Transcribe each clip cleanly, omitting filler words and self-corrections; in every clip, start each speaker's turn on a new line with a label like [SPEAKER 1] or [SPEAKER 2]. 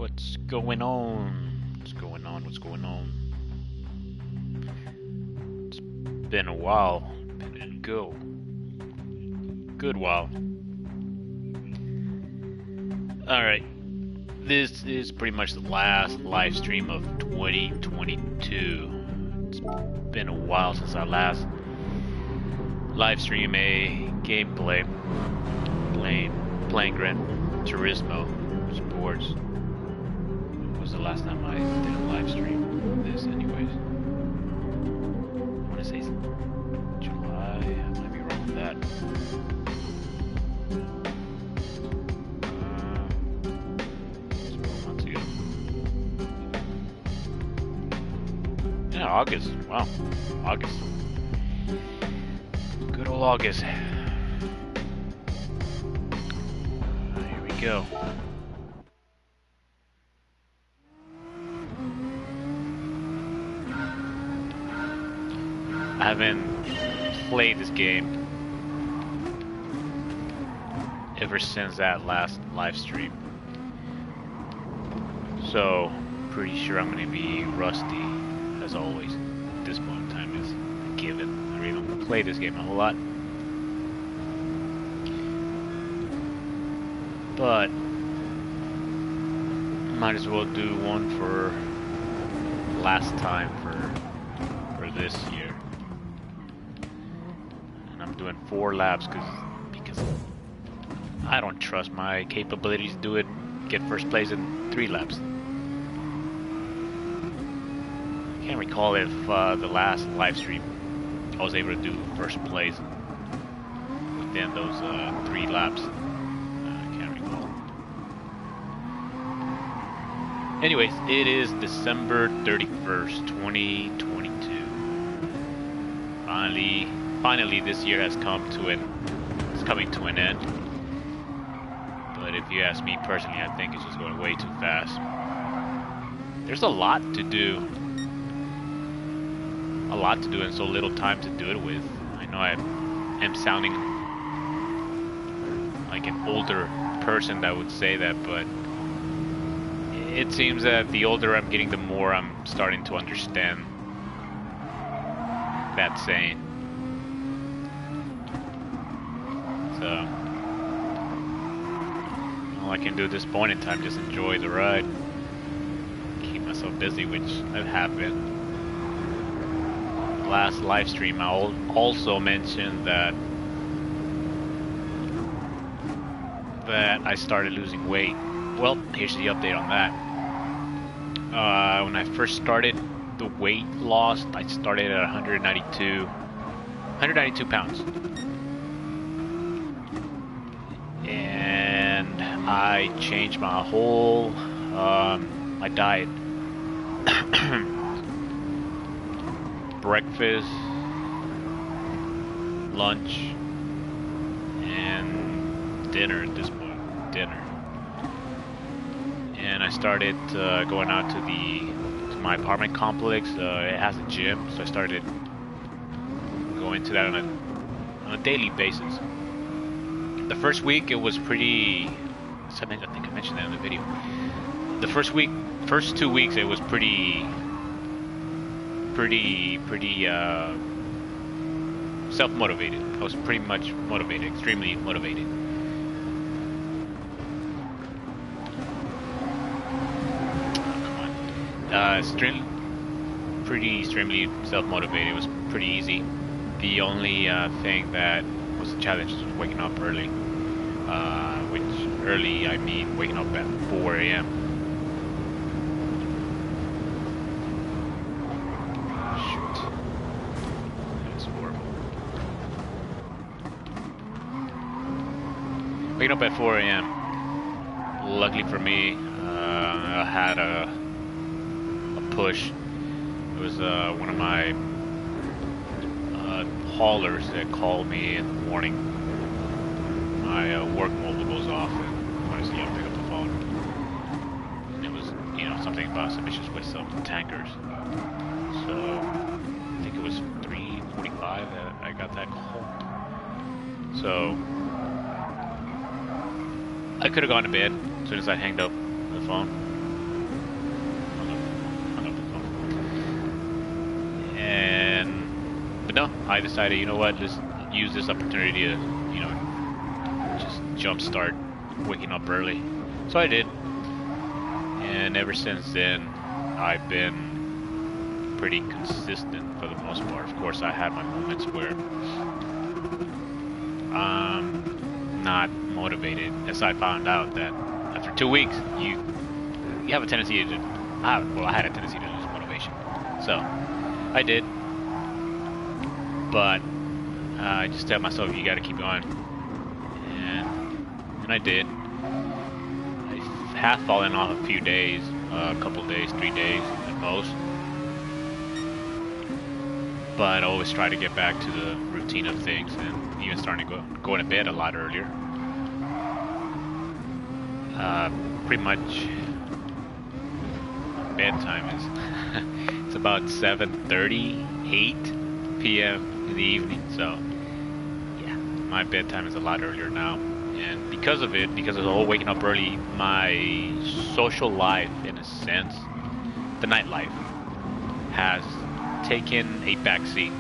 [SPEAKER 1] What's going on? What's going on? What's going on? It's been a while. Been a good while. Alright. This is pretty much the last live stream of 2022. It's been a while since I last live stream a gameplay. Playing Gran Turismo Sports. When was the last time I did a live stream this anyways? I want to say July. I might be wrong with that. It's 4 months ago. Yeah, August. Wow. August. Good old August. Here we go. I haven't played this game ever since that last live stream, so pretty sure I'm going to be rusty as always. At this point in time is a given. I really don't play this game a whole lot, but might as well do one for last time for this year. Doing 4 laps because I don't trust my capabilities to get first place in 3 laps. I can't recall if the last live stream I was able to do first place within those 3 laps. I can't recall. Anyways, it is December 31st, 2022. Finally, this year has coming to an end. But if you ask me personally, I think it's just going way too fast. There's a lot to do and so little time to do it with. I know I am sounding like an older person that would say that, but it seems that the older I'm getting, the more I'm starting to understand that saying. So, all I can do at this point in time is just enjoy the ride, keep myself busy, which I have been. Last live stream, I also mentioned that I started losing weight. Well, here's the update on that. When I first started the weight loss, I started at 192 pounds. And I changed my whole my diet. Breakfast, lunch, and dinner at this point. And I started going out to my apartment complex. It has a gym, so I started going to that on a daily basis. The first week it was pretty. I think I mentioned that in the video. The first 2 weeks it was pretty self-motivated. I was pretty much motivated, extremely motivated. Extremely self-motivated. It was pretty easy. The only thing that was a challenge was waking up early. Which early, I mean waking up at 4 a.m. Shoot. That's horrible. Waking up at 4 a.m. Luckily for me, I had a push. It was one of my haulers that called me in the morning. My work mobile goes off and I see I pick up the phone. And it was, something about suspicious with some tankers. So I think it was 3:45 that I got that call. So I could have gone to bed as soon as I hanged up the phone. no, I decided, you know what, let's use this opportunity to, you know, just jumpstart waking up early. So I did. And ever since then, I've been pretty consistent for the most part. Of course, I had my moments where I'm not motivated, as I found out that after 2 weeks, you have a tendency to, I had a tendency to lose motivation. So, I did. But I just tell myself, you gotta keep going. And I did. I have fallen off a few days, a couple days, 3 days at most. But I always try to get back to the routine of things, and even starting to go to bed a lot earlier. Pretty much bedtime is it's about 7:30, 8 p.m. in the evening. So yeah, my bedtime is a lot earlier now, and because of it, because of the whole waking up early, my social life, in a sense, the nightlife, has taken a backseat.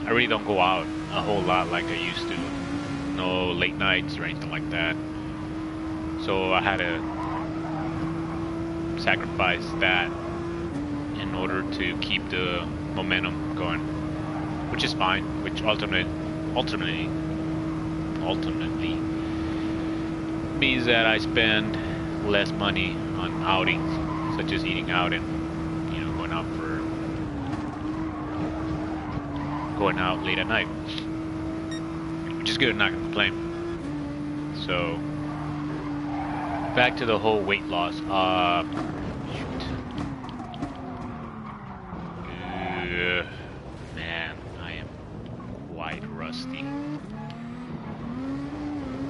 [SPEAKER 1] I really don't go out a whole lot like I used to. No late nights or anything like that. So I had to sacrifice that in order to keep the momentum going, which is fine. Which ultimately means that I spend less money on outings, such as eating out and, you know, going out late at night, which is good. Not gonna complain. So back to the whole weight loss. Man, I am quite rusty.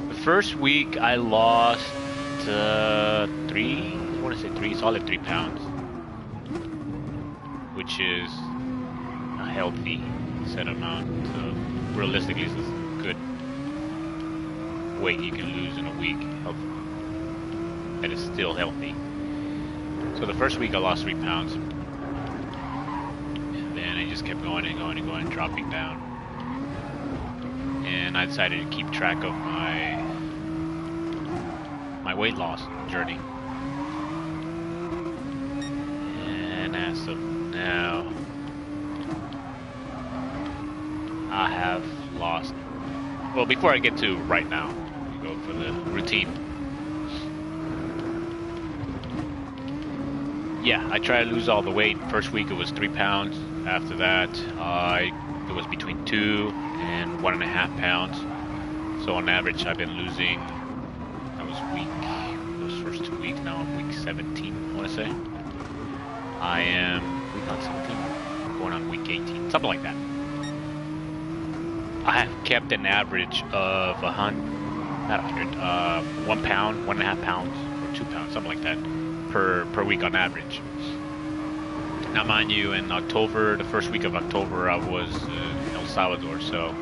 [SPEAKER 1] The first week I lost I want to say solid 3 pounds, which is a healthy set amount. Realistically, this is a good weight you can lose in a week. That is still healthy. So the first week I lost 3 pounds. And then I just kept going and going and going, dropping down. And I decided to keep track of my weight loss journey. And as of now, I have lost, well, before I get to right now, we go for the routine. Yeah, I try to lose all the weight. First week it was 3 pounds. After that, it was between 2 and 1.5 pounds. So on average, I've been losing, those first 2 weeks, now I'm week 17, I want to say. I am week on 17, going on week 18, something like that. I have kept an average of 1 pound, 1.5 pounds, or 2 pounds, something like that, per week on average. Now, mind you, in October, the first week of October, I was in El Salvador, so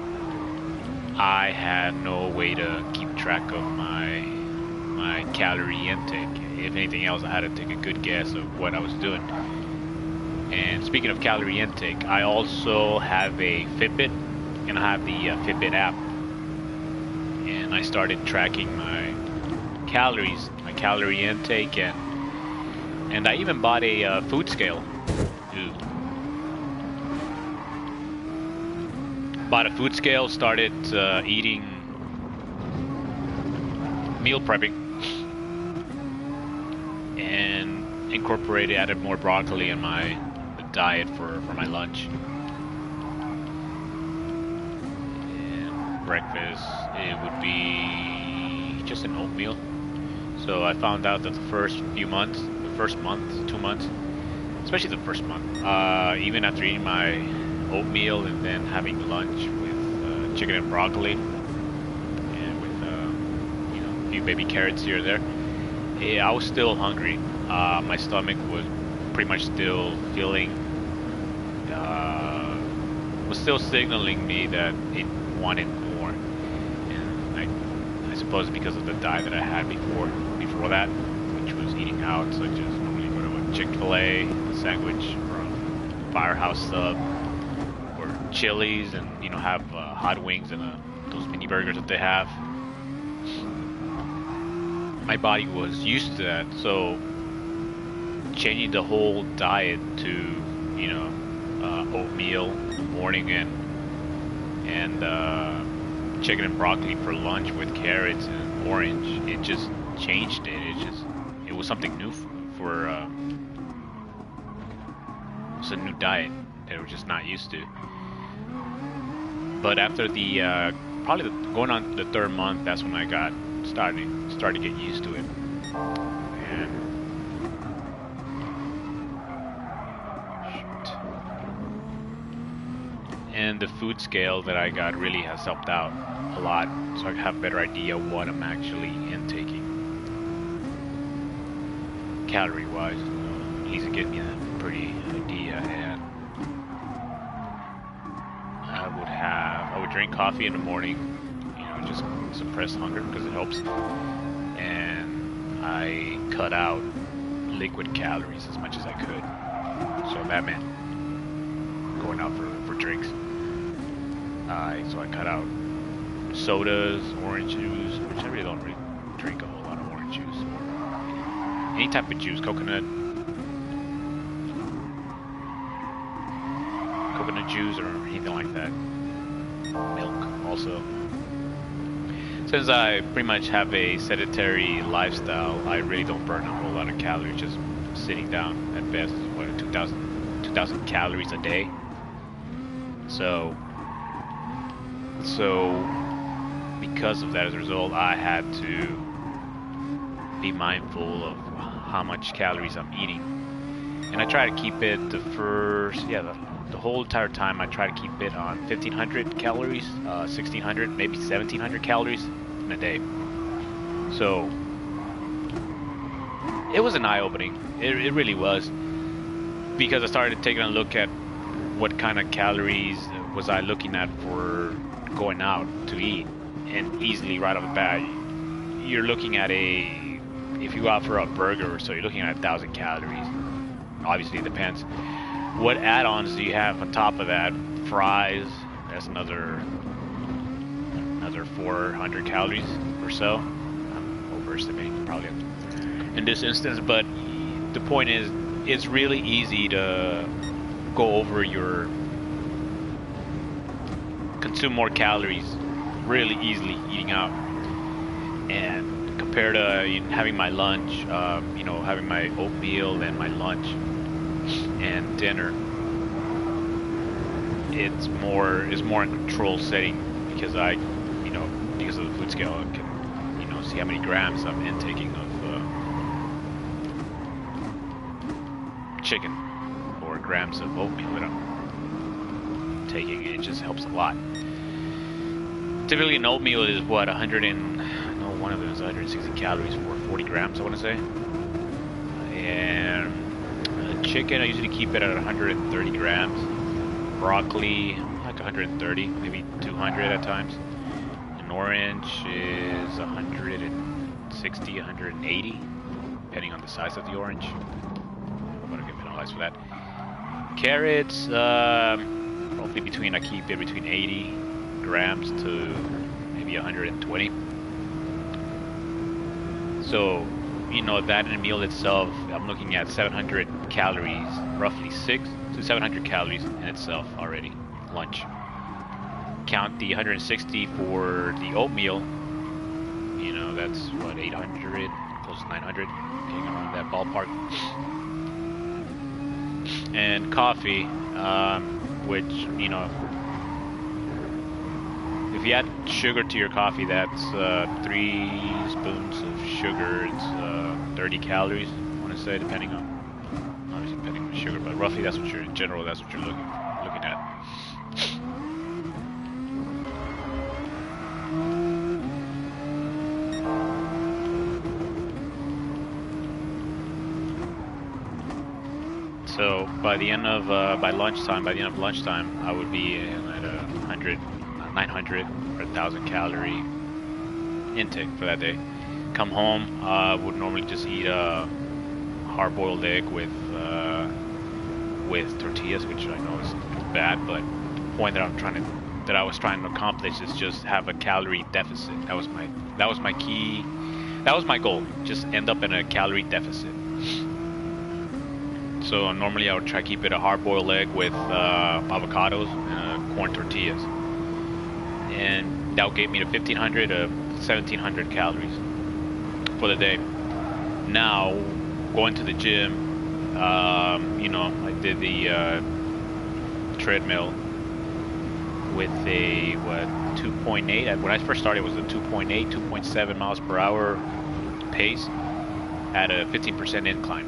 [SPEAKER 1] I had no way to keep track of my calorie intake. If anything else, I had to take a good guess of what I was doing. And speaking of calorie intake, I also have a Fitbit, and I have the Fitbit app. And I started tracking my calories, my calorie intake, and I even bought a food scale. Bought a food scale, started eating, meal prepping, and added more broccoli in my diet for my lunch. And breakfast, it would be just an oatmeal. So I found out that the first month, 2 months, especially the first month, even after eating my oatmeal and then having lunch with chicken and broccoli and with you know, a few baby carrots here or there, I was still hungry. My stomach was pretty much still feeling, was still signaling me that it wanted more. And I suppose because of the diet that I had before that, which was eating out, such as normally go to a Chick-fil-A, a sandwich, or a Firehouse sub, or Chili's and have hot wings and those mini burgers that they have. My body was used to that, so changing the whole diet to oatmeal in the morning and chicken and broccoli for lunch with carrots and orange, it just changed it. It was something new for it's a new diet that we're just not used to. But after the going on the third month, that's when I got started to get used to it. And the food scale that I got really has helped out a lot, so I have a better idea what I'm actually intaking, calorie-wise. At least it gives me a pretty idea. And I would drink coffee in the morning, just suppress hunger because it helps. And I cut out liquid calories as much as I could. So that meant going out for drinks. So I cut out sodas, orange juice, which I really don't drink a whole lot of orange juice, or any type of juice, coconut juice or anything like that. Milk also. Since I pretty much have a sedentary lifestyle, I really don't burn a whole lot of calories just sitting down. At best, 2,000 calories a day. So because of that, as a result, I had to be mindful of how much calories I'm eating. And I try to keep it the whole entire time I try to keep it on 1,500 calories, 1,600, maybe 1,700 calories in a day. So it was an eye-opening. It really was, because I started taking a look at what kind of calories was I looking at for going out to eat, and easily right off the bat, you're looking at if you go out for a burger or so, you're looking at 1,000 calories. Obviously, it depends. What add-ons do you have on top of that? Fries, that's another 400 calories or so. I'm overestimating probably in this instance, but the point is, it's really easy to go over consume more calories really easily eating out. And compared to having my lunch, having my oatmeal and my lunch and dinner, it's more in control setting, because because of the food scale, I can see how many grams I'm intaking of chicken or grams of oatmeal that I'm taking. It just helps a lot. Typically an oatmeal is what, one of them is 160 calories for 40 grams, I want to say. And chicken, I usually keep it at 130 grams. Broccoli, like 130, maybe 200 at times. An orange is 160, 180, depending on the size of the orange. I'm gonna get penalized for that. Carrots, roughly I keep it between 80 grams to maybe 120. So, that in a meal itself, I'm looking at 700 calories, roughly 600 to 700 calories in itself already, lunch. Count the 160 for the oatmeal, that's what, 800, close to 900, getting around that ballpark. And coffee, which, if you add sugar to your coffee, that's 3 spoons of sugar. It's 30 calories, I want to say, depending on the sugar, but roughly that's what you're looking at. So by the end of lunchtime, I would be at 900 or 1,000 calorie intake for that day. Come home, would normally just eat a hard-boiled egg with tortillas, which I know is bad, but point that I was trying to accomplish is just have a calorie deficit. That was my key. That was my goal. Just end up in a calorie deficit. So normally I would try to keep it a hard-boiled egg with avocados and corn tortillas, and that gave me the 1,500 to 1,700 calories for the day. Now going to the gym, you know, I did the treadmill with a 2.8. When I first started, it was a 2.8, 2.7 miles per hour pace at a 15% incline,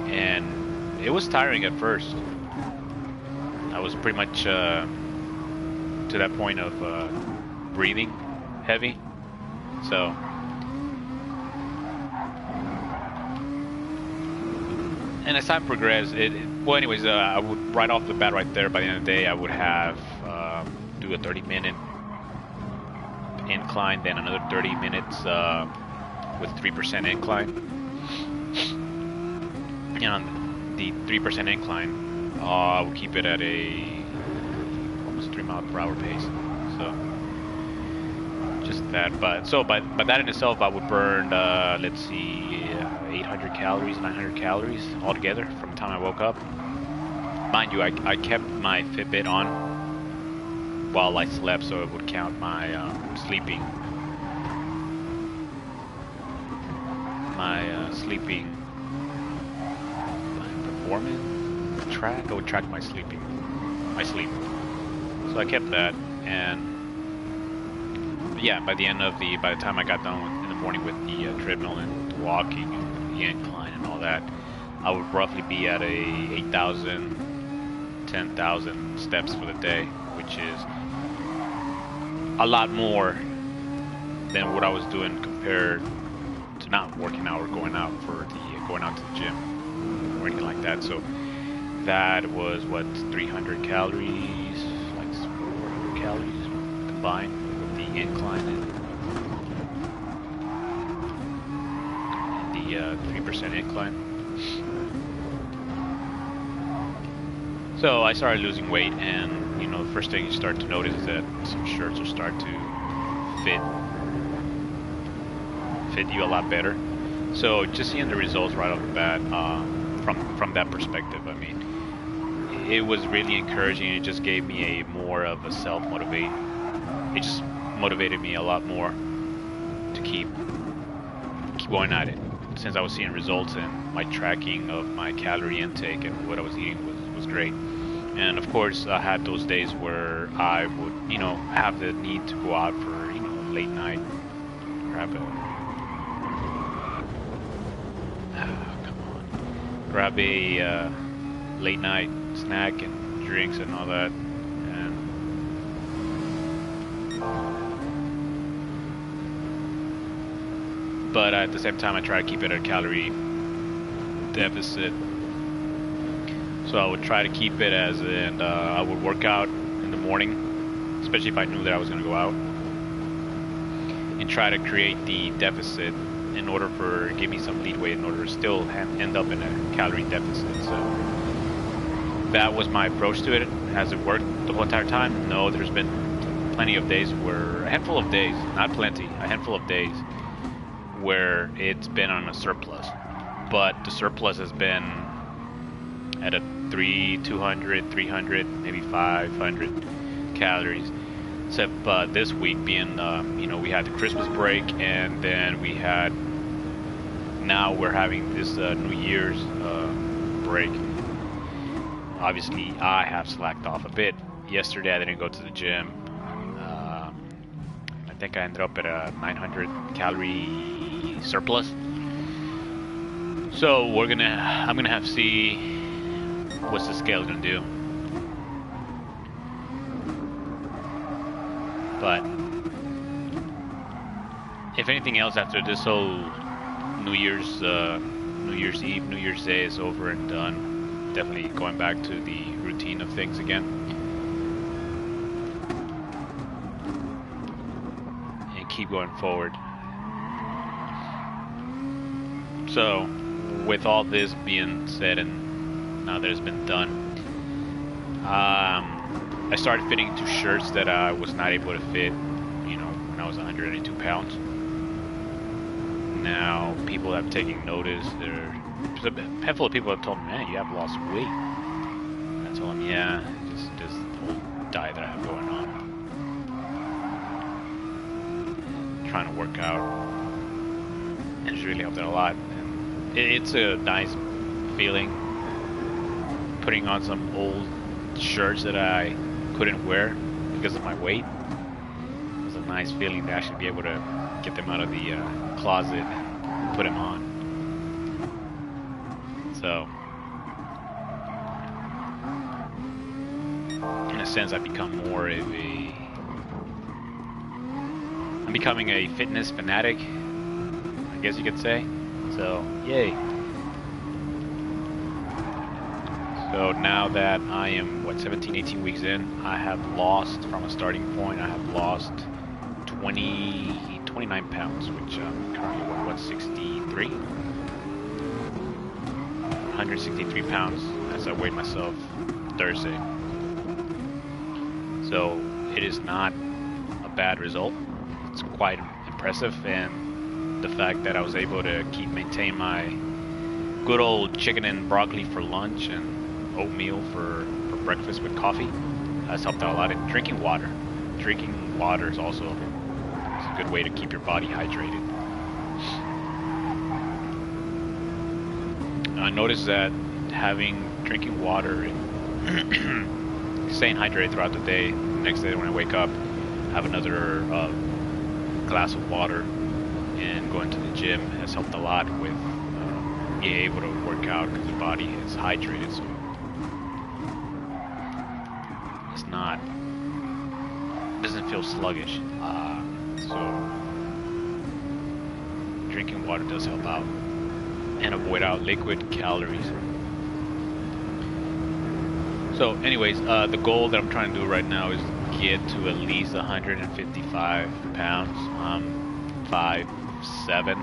[SPEAKER 1] and it was tiring at first. I was pretty much to that point of breathing heavy. So and as time progressed, well, anyways, I would right off the bat, right there, by the end of the day, I would have do a 30-minute incline, then another 30 minutes with 3% incline. And on the 3% incline, I would keep it at a almost 3 mile per hour pace. So just that, but that in itself, I would burn let's see, 800 calories, 900 calories altogether from the time I woke up. Mind you, I kept my Fitbit on while I slept, so it would count my sleeping performance track. It would track my sleep. So I kept that, and yeah, by the time I got done in the morning with the treadmill and walking and the incline and all that, I would roughly be at a 8,000, 10,000 steps for the day, which is a lot more than what I was doing compared to not working out or going out to the gym or anything like that. So that was what, 300 calories, like 400 calories combined with the incline and the 3% incline. So I started losing weight, and you know, the first thing you start to notice is that some shirts will start to fit you a lot better. So just seeing the results right off the bat, from that perspective, I mean, it was really encouraging. It just gave me more of a self-motivate. It just motivated me a lot more to keep going at it, since I was seeing results, and my tracking of my calorie intake and what I was eating was great. And of course, I had those days where I would, you know, have the need to go out for, you know, late night, grab a late night snack and drinks and all that. But at the same time, I try to keep it at a calorie deficit. So I would try to keep it as in, I would work out in the morning, especially if I knew that I was going to go out, and try to create the deficit in order for, give me some leeway in order to still end up in a calorie deficit. So that was my approach to it. Has it worked the whole entire time? No, there's been plenty of days where, a handful of days, not plenty, a handful of days where it's been on a surplus, but the surplus has been at a 200, 300, maybe 500 calories. Except this week being, you know, we had the Christmas break, and then now we're having this New Year's break. Obviously, I have slacked off a bit. Yesterday, I didn't go to the gym. I think I ended up at a 900 calorie surplus. So I'm gonna have to see what's the scale gonna do. But if anything else, after this whole New Year's Eve, New Year's Day is over and done, definitely going back to the routine of things again, and keep going forward. So, with all this being said, and now that it's been done, I started fitting into shirts that I was not able to fit, you know, when I was 182 pounds. Now people have taken notice. There's a handful of people have told me, man, you have lost weight. I told them, yeah, just the whole diet that I have going on. Trying to work out. And it's really helped out a lot. And it's a nice feeling putting on some old shirts that I couldn't wear because of my weight. It was a nice feeling to actually be able to get them out of the closet and put them on. So, in a sense, I've become more of I'm becoming a fitness fanatic, I guess you could say. So, yay. So now that I am, 17, 18 weeks in, I have lost, from a starting point, I have lost 29 pounds, which I'm currently, 163? 163 pounds as I weighed myself Thursday. So it is not a bad result. It's quite impressive, and the fact that I was able to maintain my good old chicken and broccoli for lunch and oatmeal for breakfast with coffee has helped out a lot. And drinking water is also a good way to keep your body hydrated. I noticed that drinking water and staying hydrated throughout the day, the next day when I wake up, have another glass of water and going to the gym has helped a lot with being able to work out because the body is hydrated, so it's doesn't feel sluggish. So drinking water does help out and avoid out liquid calories. So anyways, the goal that I'm trying to do right now is get to at least 155 pounds. 5'7",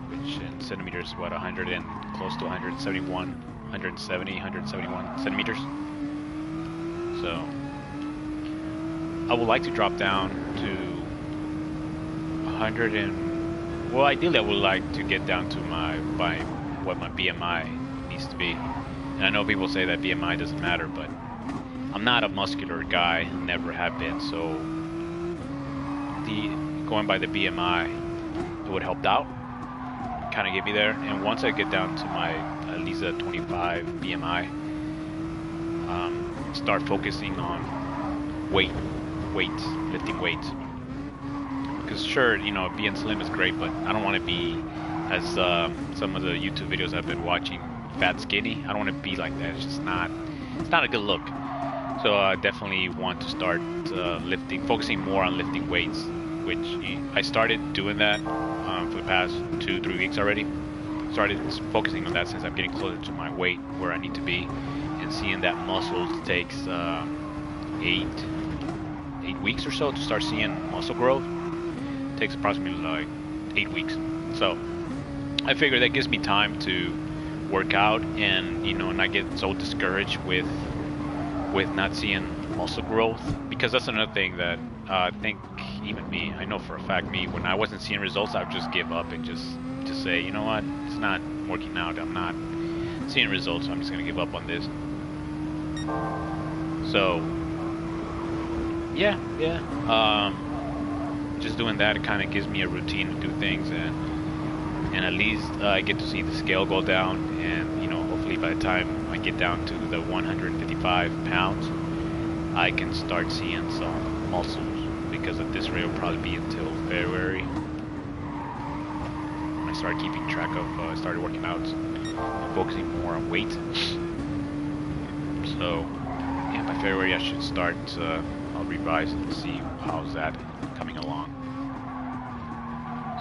[SPEAKER 1] which in centimeters, what, 100 and close to 171 centimeters. So I would like to drop down to 100 and, well, ideally I would like to get down to what my BMI needs to be. And I know people say that BMI doesn't matter, but I'm not a muscular guy, never have been, so going by the BMI, it would help out, kind of get me there. And once I get down to my at least a 25 BMI, start focusing on lifting weights. Because sure, you know, being slim is great, but I don't want to be, as some of the YouTube videos I've been watching, fat skinny. I don't want to be like that. It's not a good look. So I definitely want to start focusing more on lifting weights, which I started doing that for the past 2-3 weeks already. Started focusing on that since I'm getting closer to my weight where I need to be, and seeing that muscle takes 8 weeks or so to start seeing muscle growth. It takes approximately like 8 weeks. So I figure that gives me time to work out and, you know, not get so discouraged with not seeing muscle growth, because that's another thing that I think even me, I know for a fact, when I wasn't seeing results, I would just give up and just say, you know what, it's not working out, I'm not seeing results, so I'm just gonna give up on this. So yeah, just doing that, it kind of gives me a routine to do things, and at least I get to see the scale go down, and, you know, hopefully by the time I get down to the 155 pounds, I can start seeing some muscles, because at this rate it'll probably be until February when I start keeping track of, started working out and focusing more on weight. So yeah, by February I should start, I'll revise and see how's that coming along.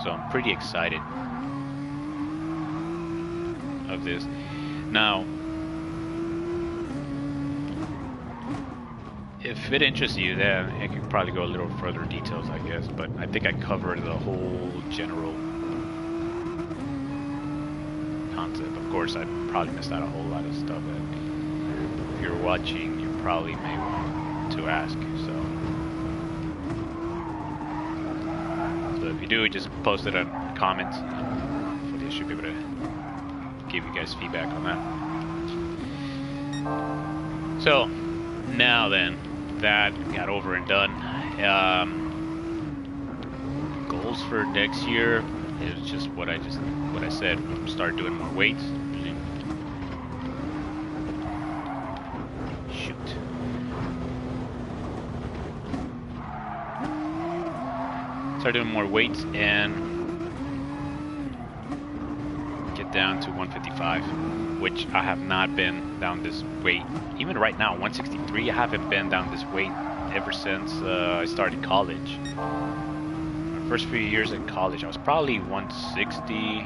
[SPEAKER 1] So I'm pretty excited of this. Now, if it interests you, then I could probably go a little further details, I guess, but I think I covered the whole general concept. Of course, I probably missed out a whole lot of stuff that if you're watching, you're probably may want to ask. So if you do, just post it in comments. Hopefully I should be able to give you guys feedback on that. So now then, that got over and done. Goals for next year is just what I said. Start doing more weights. Shoot. Start doing more weights and get down to 155, which I have not been down this weight. Even right now, 163, I haven't been down this weight ever since I started college. My first few years in college, I was probably 160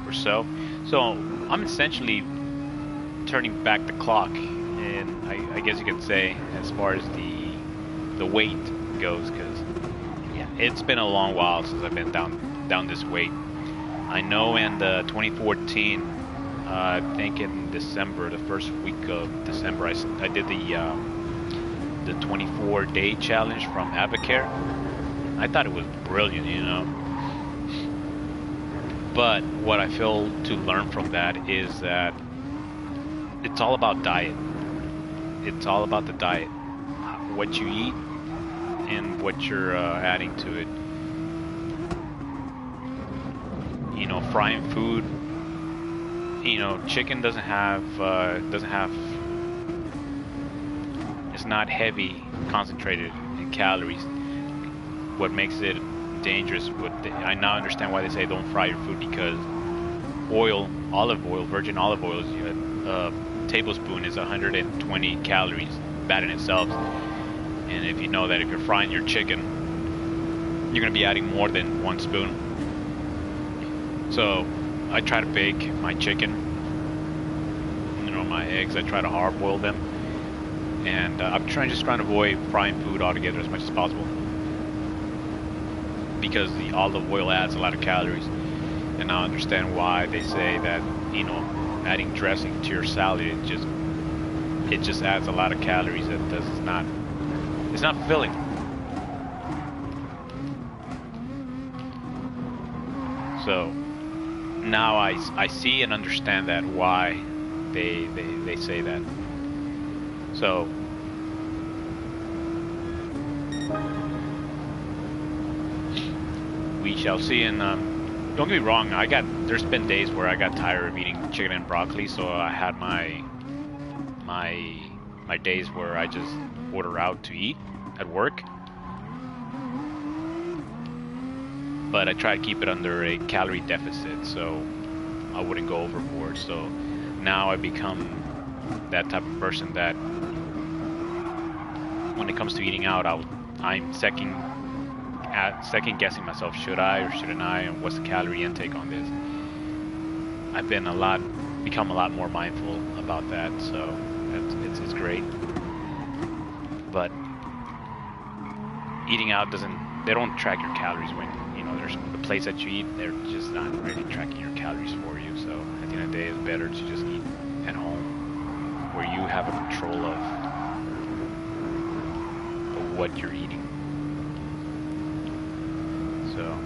[SPEAKER 1] or so. So I'm essentially turning back the clock, and I guess you could say, as far as the weight goes, because yeah, it's been a long while since I've been down this weight. I know in the 2014, I think in December, the first week of December, I did the 24-day challenge from Avocare. I thought it was brilliant, you know. But what I feel to learn from that is that it's all about diet. It's all about the diet, what you eat and what you're adding to it. You know, frying food. You know, chicken doesn't have it's not heavy, concentrated in calories. What makes it dangerous, I now understand why they say don't fry your food, because oil, olive oil, virgin olive oil, a tablespoon is 120 calories, bad in itself. And if you know that if you're frying your chicken, you're going to be adding more than 1 spoon. So I try to bake my chicken, you know, my eggs, I try to hard boil them. And I'm just trying to avoid frying food altogether as much as possible, because the olive oil adds a lot of calories. And I understand why they say that, you know, adding dressing to your salad, it just adds a lot of calories. It's not filling. So now I see and understand that why they say that. So we shall see. And don't get me wrong, there's been days where I got tired of eating chicken and broccoli, so I had my days where I just order out to eat at work. But I try to keep it under a calorie deficit, so I wouldn't go overboard. So now I become that type of person that when it comes to eating out, I'm second guessing myself. Should I or shouldn't I? And what's the calorie intake on this? I've become a lot more mindful about that. So it's great. But eating out they don't track your calories when, you know, there's the place that you eat, they're just not really tracking your calories for you. So at the end of the day, it's better to just eat at home, where you have a control of what you're eating. So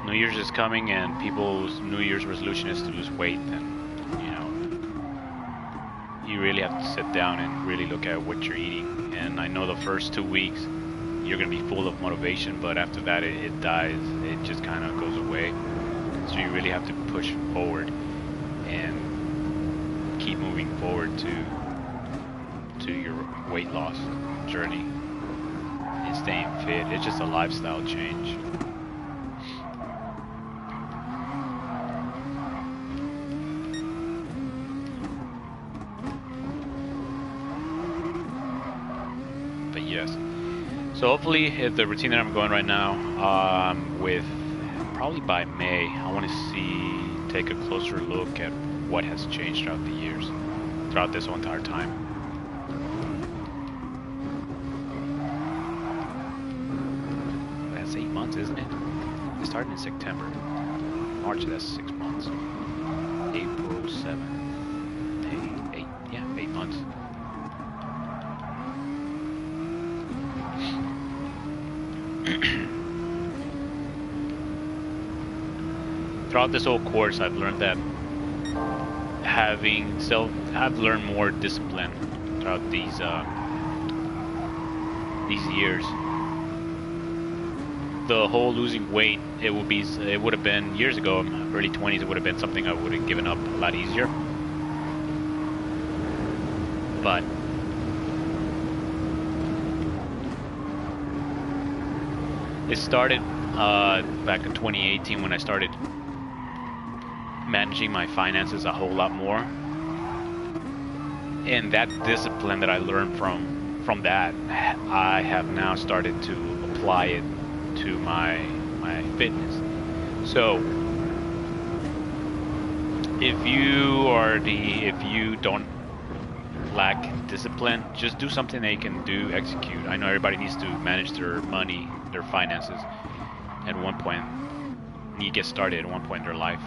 [SPEAKER 1] New Year's is coming, and people's New Year's resolution is to lose weight. And you know, you really have to sit down and really look at what you're eating. And I know the first 2 weeks you're gonna be full of motivation, but after that it dies. It just kind of goes away. So you really have to push forward and keep moving forward to your weight loss journey and staying fit. It's just a lifestyle change. But yes, so hopefully the routine that I'm going right now, with probably by May, I want to take a closer look at what has changed throughout the years, throughout this whole entire time. That's 8 months, isn't it? It started in September. March, that's 6 months. April 7th. May. throughout this whole course, I've learned that I've learned more discipline throughout these years. The whole losing weight, it would have been years ago, early 20s, it would have been something I would have given up a lot easier. But it started back in 2018 when I started managing my finances a whole lot more, and that discipline that I learned from that, I have now started to apply it to my fitness. So if you don't lack discipline, just do something that you can execute. I know everybody needs to manage their money, their finances at one point. You get started at one point in their life.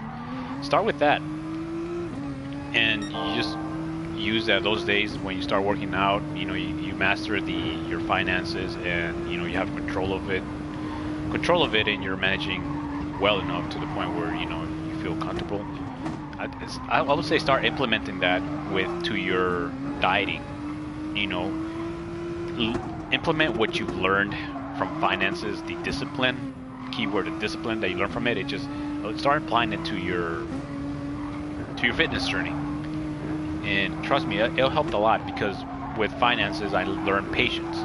[SPEAKER 1] Start with that, and you just use those days when you start working out. You master your finances, and you have control of it, and you're managing well enough to the point where you feel comfortable. I would say start implementing that to your dieting. Implement what you've learned from finances, the discipline, keyword of discipline that you learn from it. Just start applying it to your fitness journey, and trust me, it'll help a lot, because with finances I learned patience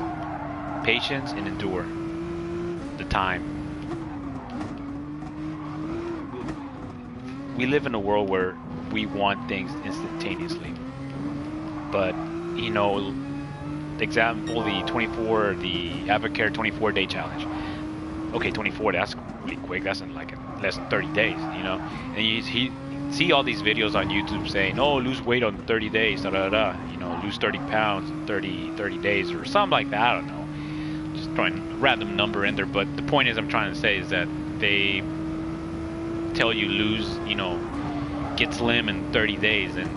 [SPEAKER 1] and endure the time. We live in a world where we want things instantaneously, but example, the Avocare 24-day challenge. Okay, 24, that's really quick. That's in like less than 30 days, And you see all these videos on YouTube saying, "Oh, lose weight on 30 days, lose 30 pounds in 30 days," or something like that. I don't know. Just throwing a random number in there. But the point I'm trying to say is that they tell you get slim in 30 days, and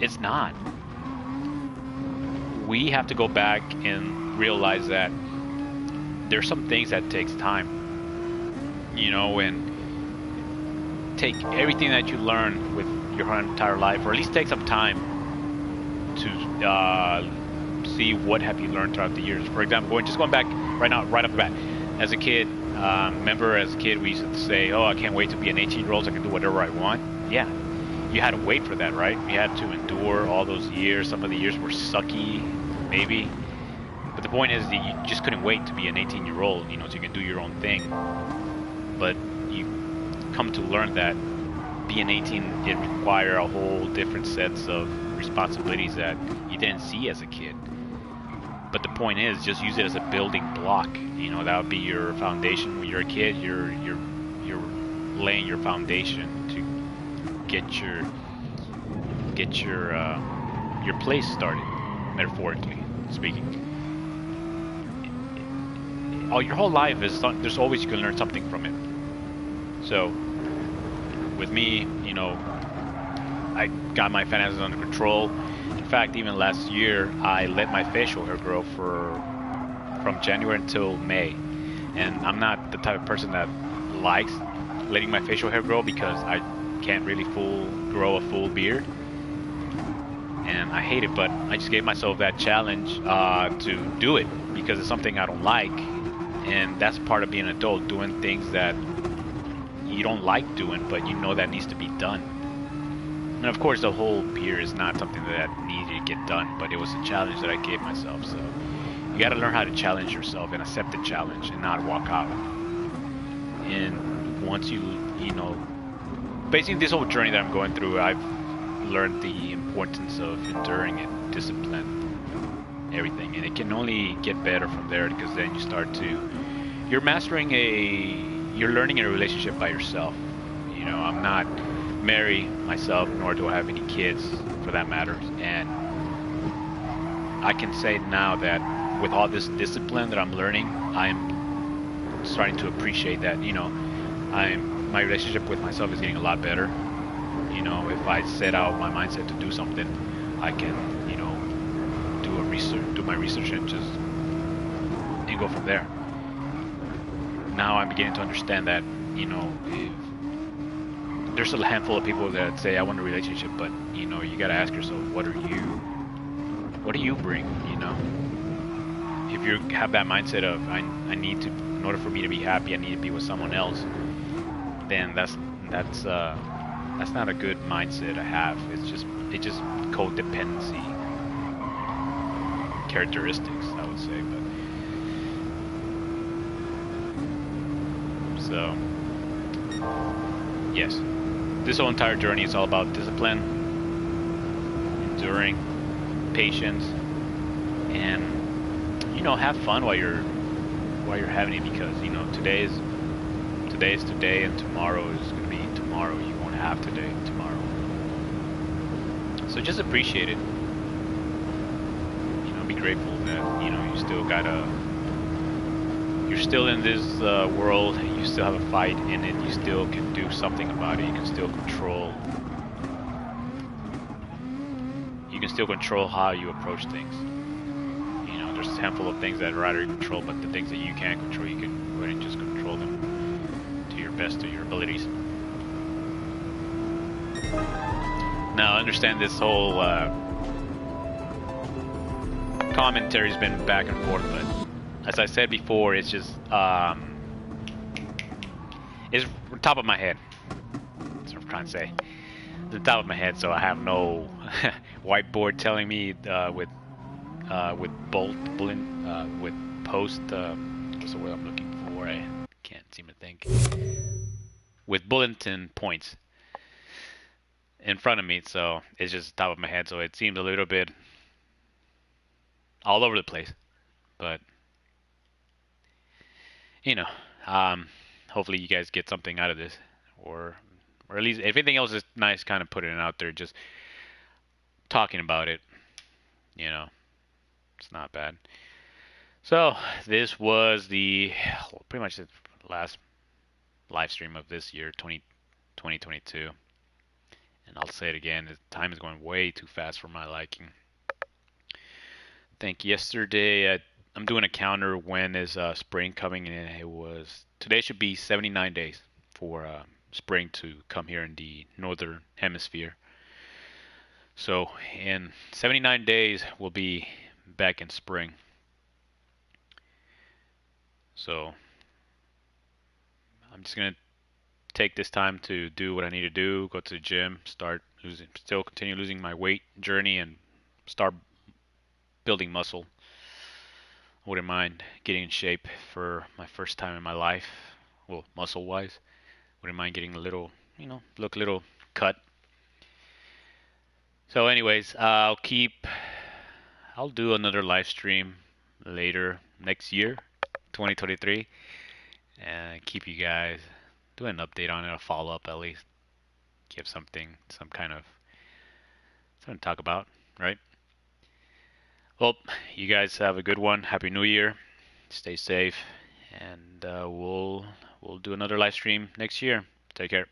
[SPEAKER 1] it's not. We have to go back and realize that there's some things that takes time, and take everything that you learn with your entire life, or at least take some time to see what have you learned throughout the years. For example, going back right off the bat, as a kid, remember as a kid we used to say, "Oh, I can't wait to be an 18-year-old so I can do whatever I want." Yeah, you had to wait for that, right? You had to endure all those years. Some of the years were sucky, maybe. But the point is that you just couldn't wait to be an 18-year-old, so you can do your own thing. But you come to learn that being 18, it requires a whole different sets of responsibilities that you didn't see as a kid. But the point is, just use it as a building block. That would be your foundation. When you're a kid, you're laying your foundation to get your place started, metaphorically speaking. Your whole life there's always you can learn something from it. So with me, I got my finances under control. In fact, even last year I let my facial hair grow from January until May, and I'm not the type of person that likes letting my facial hair grow, because I can't really grow a full beard, and I hate it. But I just gave myself that challenge to do it, because it's something I don't like. And that's part of being an adult, doing things that you don't like doing, but that needs to be done. And of course, the whole beard is not something that needed to get done, but it was a challenge that I gave myself. So you got to learn how to challenge yourself and accept the challenge and not walk out. And once basically this whole journey that I'm going through, I've learned the importance of enduring it, discipline, everything, and it can only get better from there, because then you're learning a relationship by yourself. I'm not married myself, nor do I have any kids for that matter, and I can say now that with all this discipline that I'm learning, I'm starting to appreciate that my relationship with myself is getting a lot better. If I set out my mindset to do something, I can do my research and go from there. Now I'm beginning to understand that there's a handful of people that say I want a relationship, but you know, you gotta ask yourself, what do you bring? You know, if you have that mindset of I need to, in order for me to be happy, I need to be with someone else, then that's not a good mindset to have. It's just codependency characteristics, I would say. But so yes, this whole entire journey is all about discipline, enduring, patience, and you know, have fun while you're having it, because you know today is today, and tomorrow is going to be tomorrow. You won't have today tomorrow, so just appreciate it. You know, be grateful that you know you're still in this world. You still have a fight in it. You still can do something about it. You can still control. You can still control how you approach things. You know, there's a handful of things that are out of your control, but the things that you can't control, you can go ahead and just control them to your best of your abilities. Now, I understand this whole commentary's been back and forth, but as I said before, it's just it's top of my head. That's what I'm trying to say. It's the top of my head, so I have no whiteboard telling me with post. What's the word I'm looking for? I can't seem to think. With bulletin points in front of me, so it's just top of my head. So it seems a little bit all over the place, but you know, hopefully you guys get something out of this, or at least if anything else is nice, kind of putting it out there, just talking about it. You know, it's not bad. So this was pretty much the last live stream of this year, 2022. And I'll say it again, the time is going way too fast for my liking. I think yesterday, I'm doing a counter when is spring coming in. Today should be 79 days for spring to come here in the northern hemisphere. So in 79 days, we'll be back in spring. So I'm just gonna take this time to do what I need to do, go to the gym, continue losing my weight journey, and start building muscle. I wouldn't mind getting in shape for my first time in my life, well, muscle-wise. Wouldn't mind getting a little, look a little cut. So anyways, I'll do another live stream later next year, 2023, and keep you guys doing an update on it, a follow-up at least. Give some kind of something to talk about, right? Well, you guys have a good one. Happy New Year. Stay safe, and we'll do another live stream next year. Take care.